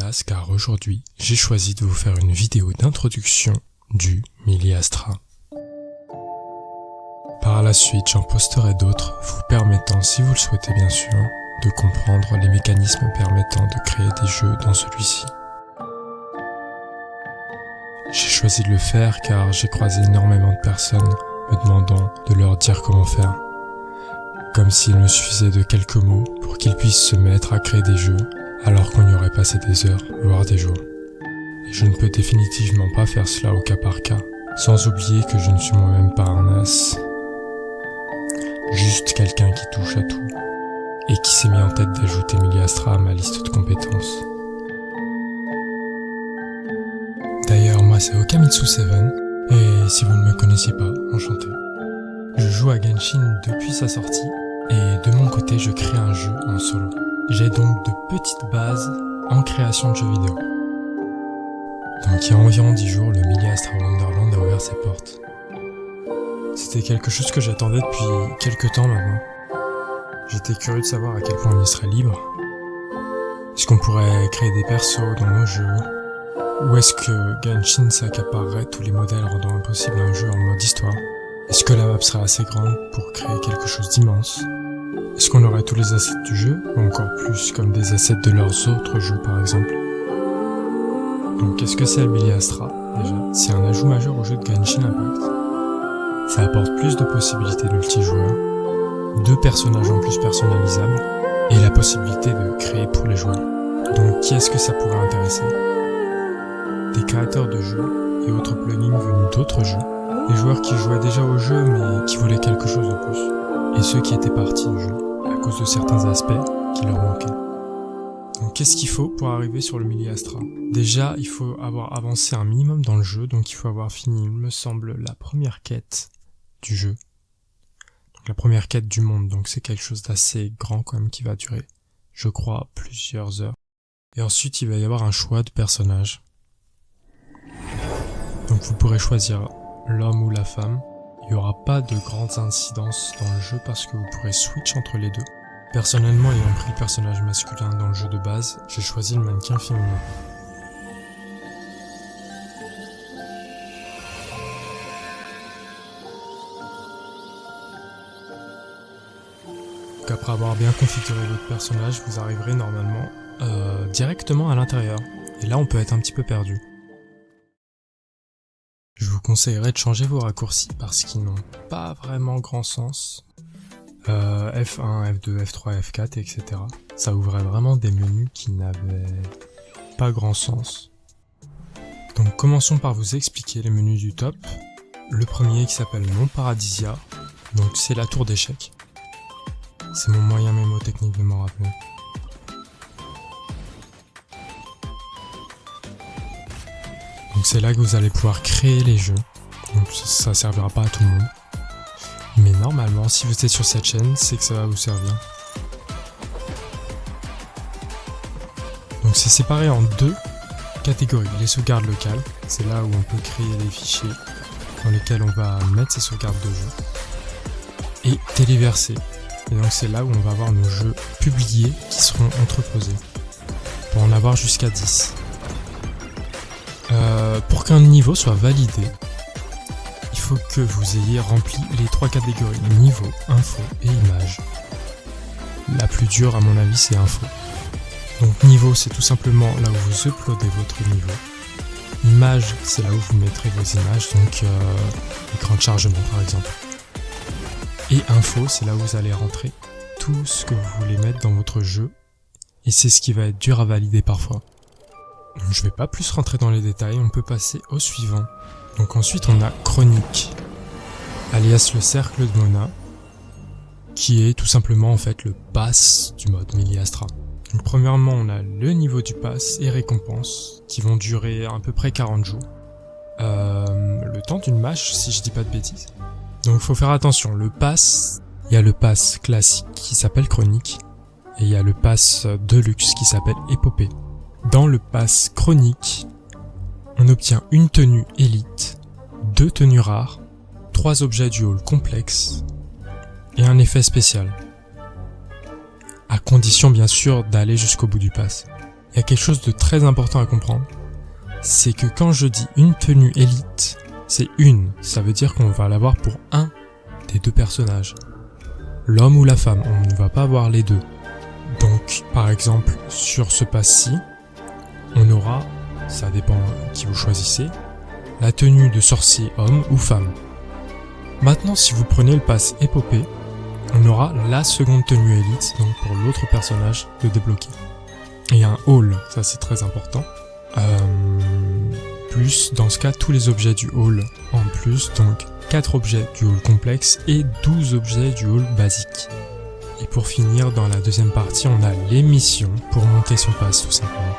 place car aujourd'hui, j'ai choisi de vous faire une vidéo d'introduction du Mili Astra. Par la suite, j'en posterai d'autres, vous permettant, si vous le souhaitez bien sûr, de comprendre les mécanismes permettant de créer des jeux dans celui-ci. J'ai choisi de le faire car j'ai croisé énormément de personnes me demandant de leur dire comment faire. Comme s'il me suffisait de quelques mots pour qu'ils puissent se mettre à créer des jeux alors qu'on y aurait passé des heures, voire des jours. Et je ne peux définitivement pas faire cela au cas par cas, sans oublier que je ne suis moi-même pas un as. Juste quelqu'un qui touche à tout, et qui s'est mis en tête d'ajouter Mili Astra à ma liste de compétences. D'ailleurs, moi c'est Okamitsu7, et si vous ne me connaissiez pas, enchanté. Je joue à Genshin depuis sa sortie, et de mon côté je crée un jeu en solo. J'ai donc de petites bases en création de jeux vidéo. Donc il y a environ 10 jours, le Mili Astra Wonderland a ouvert ses portes. C'était quelque chose que j'attendais depuis quelques temps maintenant. J'étais curieux de savoir à quel point on y serait libre. Est-ce qu'on pourrait créer des persos dans nos jeux? Ou est-ce que Genshin s'accaparerait tous les modèles rendant impossible un jeu en mode histoire? Est-ce que la map serait assez grande pour créer quelque chose d'immense? Est-ce qu'on aurait tous les assets du jeu, ou encore plus comme des assets de leurs autres jeux par exemple? Donc qu'est-ce que c'est le Mili Astra déjà? C'est un ajout majeur au jeu de Genshin Impact. Ça apporte plus de possibilités multijoueurs, 2 personnages en plus personnalisables, et la possibilité de créer pour les joueurs. Donc qui est-ce que ça pourrait intéresser? Des créateurs de jeux et autres plugins venus d'autres jeux, des joueurs qui jouaient déjà au jeu mais qui voulaient quelque chose de plus, et ceux qui étaient partis du jeu à cause de certains aspects qui leur manquaient. Donc qu'est-ce qu'il faut pour arriver sur le Mili Astra? Déjà, il faut avoir avancé un minimum dans le jeu, donc il faut avoir fini, il me semble, la première quête du jeu. Donc la première quête du monde, donc c'est quelque chose d'assez grand quand même qui va durer, je crois, plusieurs heures. Et ensuite, il va y avoir un choix de personnage. Donc vous pourrez choisir l'homme ou la femme. Il n'y aura pas de grandes incidences dans le jeu parce que vous pourrez switch entre les deux. Personnellement, ayant pris le personnage masculin dans le jeu de base, j'ai choisi le mannequin féminin. Donc après avoir bien configuré votre personnage, vous arriverez normalement directement à l'intérieur. Et là, on peut être un petit peu perdu. Je vous conseillerais de changer vos raccourcis parce qu'ils n'ont pas vraiment grand sens. F1, F2, F3, F4, etc. Ça ouvrait vraiment des menus qui n'avaient pas grand sens. Donc commençons par vous expliquer les menus du top. Le premier qui s'appelle Mont Paradisia, donc c'est la tour d'échecs. C'est mon moyen mémotechnique de m'en rappeler. Donc c'est là que vous allez pouvoir créer les jeux. Donc ça servira pas à tout le monde. Mais normalement, si vous êtes sur cette chaîne, c'est que ça va vous servir. Donc c'est séparé en 2 catégories. Les sauvegardes locales, c'est là où on peut créer des fichiers dans lesquels on va mettre ces sauvegardes de jeu. Et téléverser. Et donc c'est là où on va avoir nos jeux publiés qui seront entreposés. Pour en avoir jusqu'à 10. Pour qu'un niveau soit validé, il faut que vous ayez rempli les 3 catégories, niveau, info et image. La plus dure à mon avis c'est info. Donc niveau c'est tout simplement là où vous uploadez votre niveau. Image c'est là où vous mettrez vos images, donc écran de chargement par exemple. Et info c'est là où vous allez rentrer tout ce que vous voulez mettre dans votre jeu. Et c'est ce qui va être dur à valider parfois. Donc, je vais pas plus rentrer dans les détails, on peut passer au suivant. Donc ensuite on a Chronique, alias le cercle de Mona, qui est tout simplement en fait le pass du mode Mili Astra. Donc premièrement on a le niveau du pass et récompenses qui vont durer à peu près 40 jours. Le temps d'une match si je dis pas de bêtises. Donc il faut faire attention, le pass, il y a le pass classique qui s'appelle Chronique et il y a le pass Deluxe qui s'appelle Épopée. Dans le pass Chronique, on obtient une tenue élite, 2 tenues rares, 3 objets du hall complexes et un effet spécial. À condition bien sûr d'aller jusqu'au bout du pass. il y a quelque chose de très important à comprendre. C'est que quand je dis une tenue élite, c'est une. Ça veut dire qu'on va l'avoir pour un des deux personnages. L'homme ou la femme, on ne va pas avoir les deux. Donc, par exemple, sur ce pass-ci, on aura, ça dépend qui vous choisissez, la tenue de sorcier homme ou femme. Maintenant, si vous prenez le pass épopée, on aura la seconde tenue élite, donc pour l'autre personnage de débloquer. Et un haul, ça c'est très important. Plus, dans ce cas, tous les objets du haul en plus, donc 4 objets du haul complexe et 12 objets du haul basique. Et pour finir, dans la deuxième partie, on a les missions pour monter son pass tout simplement.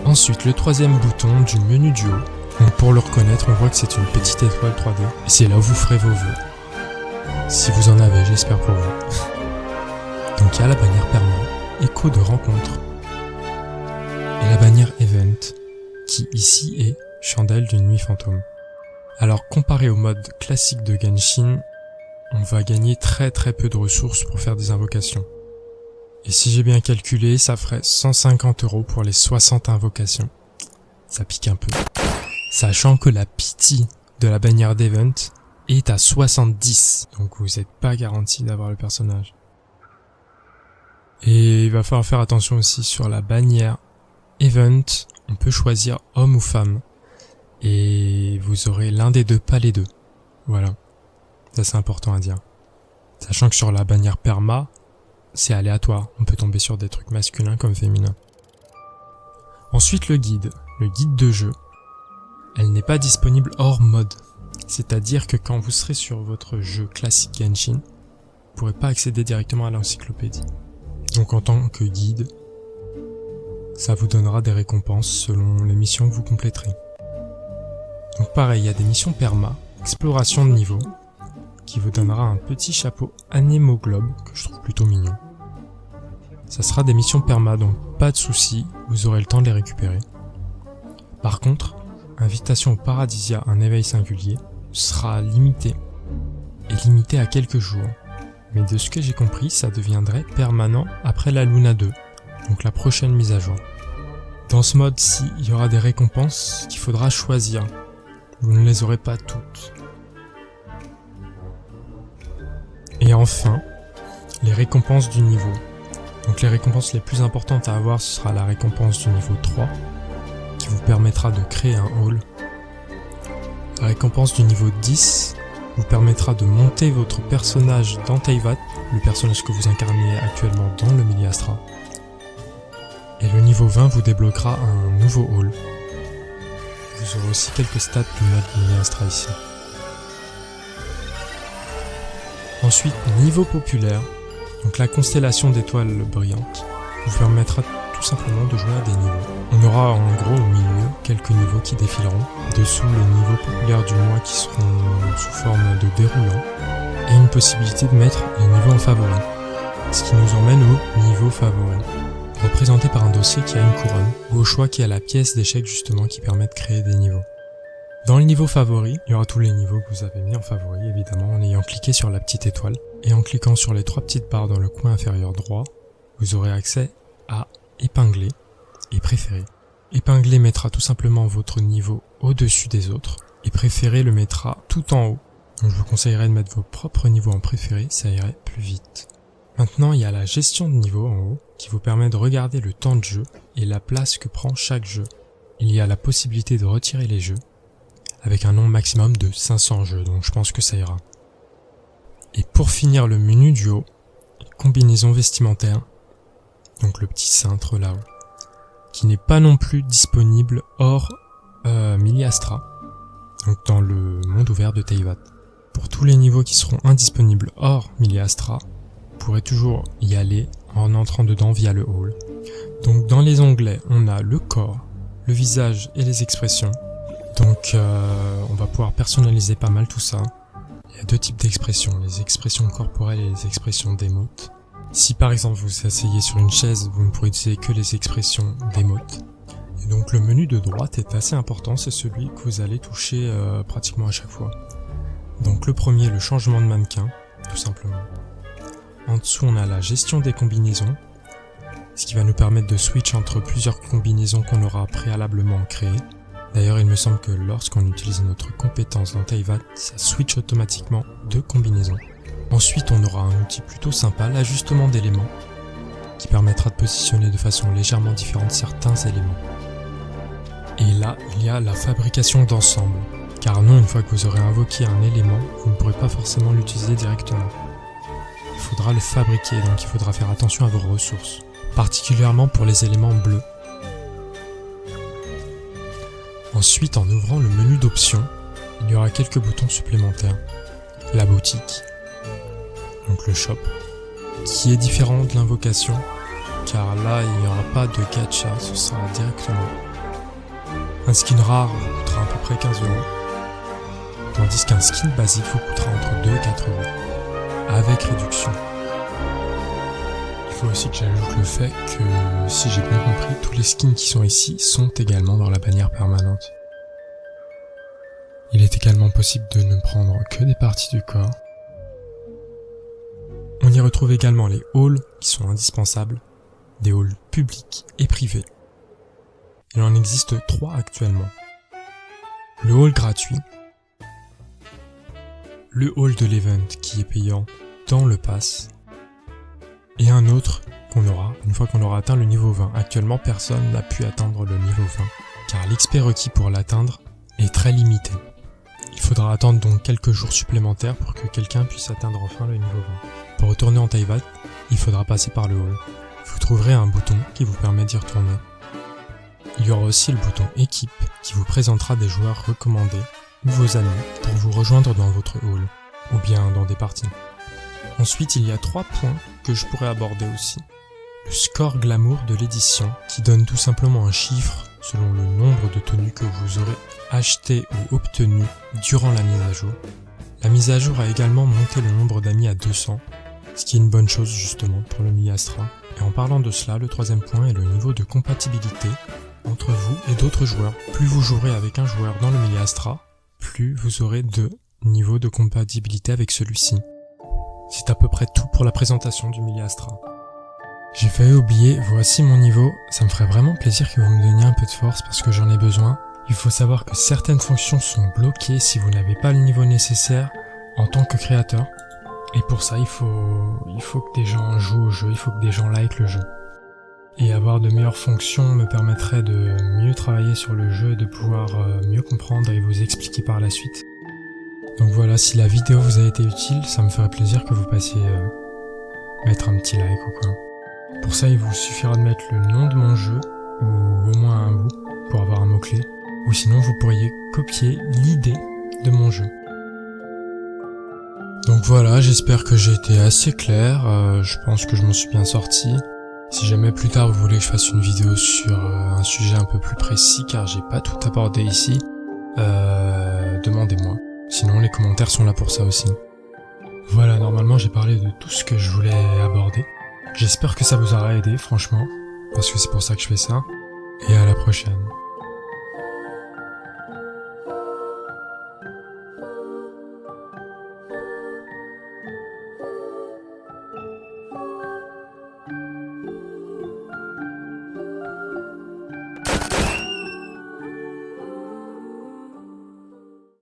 Ensuite, le troisième bouton du menu du haut. Donc pour le reconnaître, on voit que c'est une petite étoile 3D. Et c'est là où vous ferez vos vœux. Si vous en avez, j'espère pour vous. Donc il y a la bannière perma, écho de rencontre. Et la bannière event, qui ici est chandelle d'une nuit fantôme. Alors comparé au mode classique de Genshin, on va gagner très peu de ressources pour faire des invocations. Et si j'ai bien calculé, ça ferait 150 € pour les 60 invocations. Ça pique un peu. Sachant que la pity de la bannière d'event est à 70. Donc vous n'êtes pas garanti d'avoir le personnage. Et il va falloir faire attention aussi sur la bannière event. On peut choisir homme ou femme. Et vous aurez l'un des deux, pas les deux. Voilà. Ça c'est important à dire. Sachant que sur la bannière perma, c'est aléatoire. On peut tomber sur des trucs masculins comme féminins. Ensuite le guide de jeu. Elle n'est pas disponible hors mode. C'est-à-dire que quand vous serez sur votre jeu classique Genshin, vous ne pourrez pas accéder directement à l'encyclopédie. Donc en tant que guide, ça vous donnera des récompenses selon les missions que vous compléterez. Donc pareil, il y a des missions perma, exploration de niveau, qui vous donnera un petit chapeau anémoglobe que je trouve plutôt mignon. Ça sera des missions perma, donc pas de soucis, vous aurez le temps de les récupérer. Par contre, invitation au Paradisia, un éveil singulier, sera limité. Et limité à quelques jours. Mais de ce que j'ai compris, ça deviendrait permanent après la Luna 2, donc la prochaine mise à jour. Dans ce mode-ci, il y aura des récompenses qu'il faudra choisir. Vous ne les aurez pas toutes. Et enfin, les récompenses du niveau. Donc les récompenses les plus importantes à avoir, ce sera la récompense du niveau 3, qui vous permettra de créer un haul. La récompense du niveau 10 vous permettra de monter votre personnage dans Teyvat, le personnage que vous incarnez actuellement dans le Miliastra. Et le niveau 20 vous débloquera un nouveau haul. Vous aurez aussi quelques stats du mode Miliastra ici. Ensuite, niveau populaire, donc la constellation d'étoiles brillantes, vous permettra tout simplement de jouer à des niveaux. On aura en gros au milieu quelques niveaux qui défileront, dessous les niveaux populaires du mois qui seront sous forme de déroulant, et une possibilité de mettre les niveaux en favori, ce qui nous emmène au niveau favori, représenté par un dossier qui a une couronne, ou au choix qui a la pièce d'échec justement qui permet de créer des niveaux. Dans le niveau favori, il y aura tous les niveaux que vous avez mis en favori évidemment en ayant cliqué sur la petite étoile, et en cliquant sur les 3 petites barres dans le coin inférieur droit, vous aurez accès à épingler et préférer. Épingler mettra tout simplement votre niveau au-dessus des autres, et préférer le mettra tout en haut. Donc je vous conseillerais de mettre vos propres niveaux en préféré, ça irait plus vite. Maintenant, il y a la gestion de niveau en haut, qui vous permet de regarder le temps de jeu et la place que prend chaque jeu. Il y a la possibilité de retirer les jeux, avec un nombre maximum de 500 jeux, donc je pense que ça ira. Et pour finir le menu du haut, combinaison vestimentaire, donc le petit cintre là-haut, qui n'est pas non plus disponible hors Miliastra, donc dans le monde ouvert de Teyvat. Pour tous les niveaux qui seront indisponibles hors Miliastra, vous pourrez toujours y aller en entrant dedans via le hall. Donc dans les onglets, on a le corps, le visage et les expressions. Donc on va pouvoir personnaliser pas mal tout ça. Il y a 2 types d'expressions, les expressions corporelles et les expressions d'émotes. Si par exemple vous vous asseyez sur une chaise, vous ne pourrez utiliser que les expressions d'émotes. Et donc le menu de droite est assez important, c'est celui que vous allez toucher pratiquement à chaque fois. Donc le premier, le changement de mannequin, tout simplement. En dessous on a la gestion des combinaisons. ce qui va nous permettre de switch entre plusieurs combinaisons qu'on aura préalablement créées. D'ailleurs, il me semble que lorsqu'on utilise notre compétence dans Teyvat, ça switch automatiquement de combinaisons. Ensuite, on aura un outil plutôt sympa, l'ajustement d'éléments, qui permettra de positionner de façon légèrement différente certains éléments. Et là, il y a la fabrication d'ensemble, car non, une fois que vous aurez invoqué un élément, vous ne pourrez pas forcément l'utiliser directement. Il faudra le fabriquer, donc il faudra faire attention à vos ressources, particulièrement pour les éléments bleus. Ensuite, en ouvrant le menu d'options, il y aura quelques boutons supplémentaires. La boutique, donc le shop, qui est différent de l'invocation, car là, il n'y aura pas de gacha, ce sera directement. Un skin rare vous coûtera à peu près 15€, tandis qu'un skin basique vous coûtera entre 2 et 4€, avec réduction. Il faut aussi que j'ajoute le fait que, si j'ai bien compris, tous les skins qui sont ici sont également dans la bannière permanente. Il est également possible de ne prendre que des parties du corps. On y retrouve également les halls qui sont indispensables, des halls publics et privés. Il en existe 3 actuellement. Le hall gratuit, le hall de l'event qui est payant dans le pass, et un autre qu'on aura une fois qu'on aura atteint le niveau 20. Actuellement, personne n'a pu atteindre le niveau 20, car l'XP requis pour l'atteindre est très limité. Il faudra attendre donc quelques jours supplémentaires pour que quelqu'un puisse atteindre enfin le niveau 20. Pour retourner en Teyvat, il faudra passer par le hall. Vous trouverez un bouton qui vous permet d'y retourner. Il y aura aussi le bouton équipe qui vous présentera des joueurs recommandés ou vos amis pour vous rejoindre dans votre hall, ou bien dans des parties. Ensuite, il y a 3 points que je pourrais aborder aussi. Le score glamour de l'édition qui donne tout simplement un chiffre selon le nombre de tenues que vous aurez achetées ou obtenues durant la mise à jour. La mise à jour a également monté le nombre d'amis à 200, ce qui est une bonne chose justement pour le milieu Astra. Et en parlant de cela, le 3e point est le niveau de compatibilité entre vous et d'autres joueurs. Plus vous jouerez avec un joueur dans le milieu Astra, plus vous aurez de niveaux de compatibilité avec celui-ci. C'est à peu près tout pour la présentation du milieu Astra. J'ai failli oublier, voici mon niveau. Ça me ferait vraiment plaisir que vous me donniez un peu de force parce que j'en ai besoin. Il faut savoir que certaines fonctions sont bloquées si vous n'avez pas le niveau nécessaire en tant que créateur. Et pour ça, il faut que des gens jouent au jeu, il faut que des gens likent le jeu. Et avoir de meilleures fonctions me permettrait de mieux travailler sur le jeu et de pouvoir mieux comprendre et vous expliquer par la suite. Donc voilà, si la vidéo vous a été utile, ça me ferait plaisir que vous passiez mettre un petit like ou quoi. Pour ça, il vous suffira de mettre le nom de mon jeu, ou au moins un bout, pour avoir un mot-clé. Ou sinon, vous pourriez copier l'idée de mon jeu. Donc voilà, j'espère que j'ai été assez clair, je pense que je m'en suis bien sorti. Si jamais plus tard vous voulez que je fasse une vidéo sur un sujet un peu plus précis, car j'ai pas tout abordé ici, demandez-moi. Sinon les commentaires sont là pour ça aussi. Voilà, normalement j'ai parlé de tout ce que je voulais aborder. J'espère que ça vous aura aidé, franchement, parce que c'est pour ça que je fais ça. Et à la prochaine.